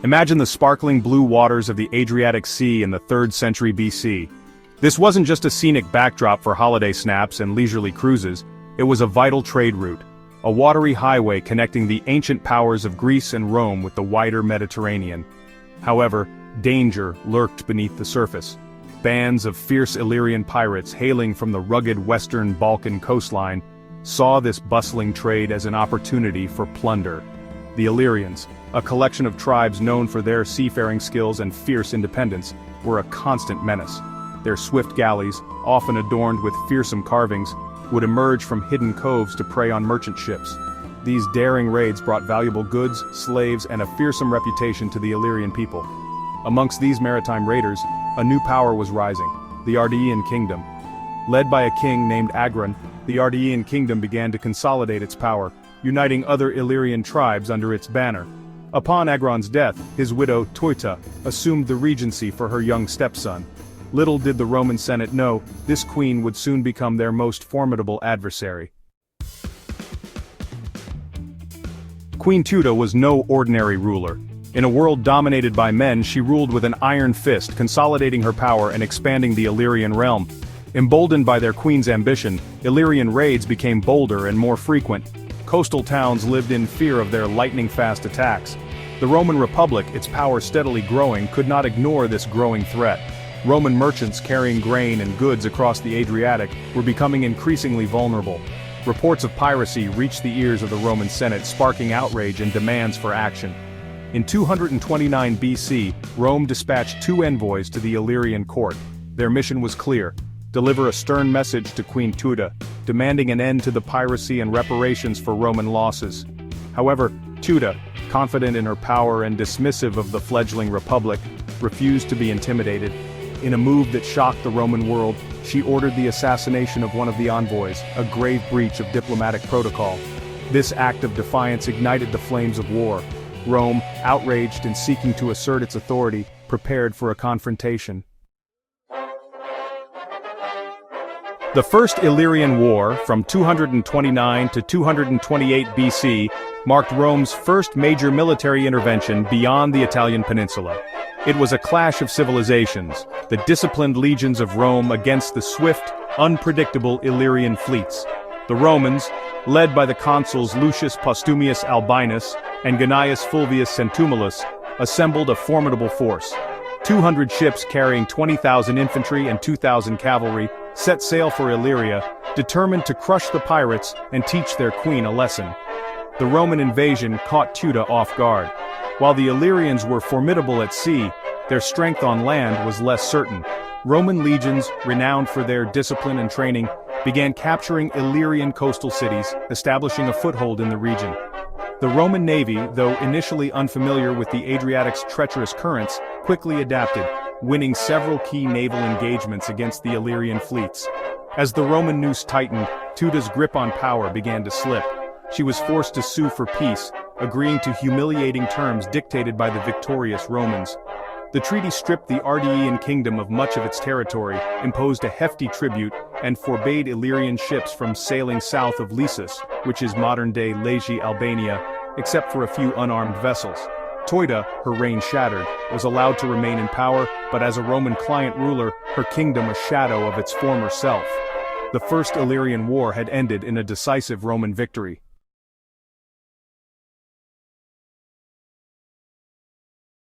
Imagine the sparkling blue waters of the Adriatic Sea in the 3rd century BC. This wasn't just a scenic backdrop for holiday snaps and leisurely cruises, it was a vital trade route, a watery highway connecting the ancient powers of Greece and Rome with the wider Mediterranean. However, danger lurked beneath the surface. Bands of fierce Illyrian pirates hailing from the rugged western Balkan coastline saw this bustling trade as an opportunity for plunder. The Illyrians, a collection of tribes known for their seafaring skills and fierce independence, were a constant menace. Their swift galleys, often adorned with fearsome carvings, would emerge from hidden coves to prey on merchant ships. These daring raids brought valuable goods, slaves, and a fearsome reputation to the Illyrian people. Amongst these maritime raiders, a new power was rising, the Ardean kingdom. Led by a king named Agron, the Ardean kingdom began to consolidate its power, uniting other Illyrian tribes under its banner. Upon Agron's death, his widow Teuta assumed the regency for her young stepson. Little did the Roman Senate know, this queen would soon become their most formidable adversary. Queen Teuta was no ordinary ruler. In a world dominated by men, she ruled with an iron fist, consolidating her power and expanding the Illyrian realm. Emboldened by their queen's ambition, Illyrian raids became bolder and more frequent. Coastal towns lived in fear of their lightning-fast attacks. The Roman Republic, its power steadily growing, could not ignore this growing threat. Roman merchants carrying grain and goods across the Adriatic were becoming increasingly vulnerable. Reports of piracy reached the ears of the Roman Senate, sparking outrage and demands for action. In 229 BC, Rome dispatched 2 envoys to the Illyrian court. Their mission was clear: deliver a stern message to Queen Teuta, demanding an end to the piracy and reparations for Roman losses. However, Teuta, confident in her power and dismissive of the fledgling republic, refused to be intimidated. In a move that shocked the Roman world, she ordered the assassination of one of the envoys, a grave breach of diplomatic protocol. This act of defiance ignited the flames of war. Rome, outraged and seeking to assert its authority, prepared for a confrontation. The First Illyrian War, from 229 to 228 BC, marked Rome's first major military intervention beyond the Italian peninsula. It was a clash of civilizations, the disciplined legions of Rome against the swift, unpredictable Illyrian fleets. The Romans, led by the consuls Lucius Postumius Albinus and Gnaeus Fulvius Centumulus, assembled a formidable force. 200 ships carrying 20,000 infantry and 2,000 cavalry set sail for Illyria, determined to crush the pirates and teach their queen a lesson. The Roman invasion caught Teuta off guard. While the Illyrians were formidable at sea, their strength on land was less certain. Roman legions, renowned for their discipline and training, began capturing Illyrian coastal cities, establishing a foothold in the region. The Roman navy, though initially unfamiliar with the Adriatic's treacherous currents, quickly adapted, winning several key naval engagements against the Illyrian fleets. As the Roman noose tightened, Teuta's grip on power began to slip. She was forced to sue for peace, agreeing to humiliating terms dictated by the victorious Romans. The treaty stripped the Ardean kingdom of much of its territory, imposed a hefty tribute, and forbade Illyrian ships from sailing south of Lissus, which is modern-day Legi, Albania, except for a few unarmed vessels. Teuta, her reign shattered, was allowed to remain in power, but as a Roman client ruler, her kingdom a shadow of its former self. The First Illyrian War had ended in a decisive Roman victory.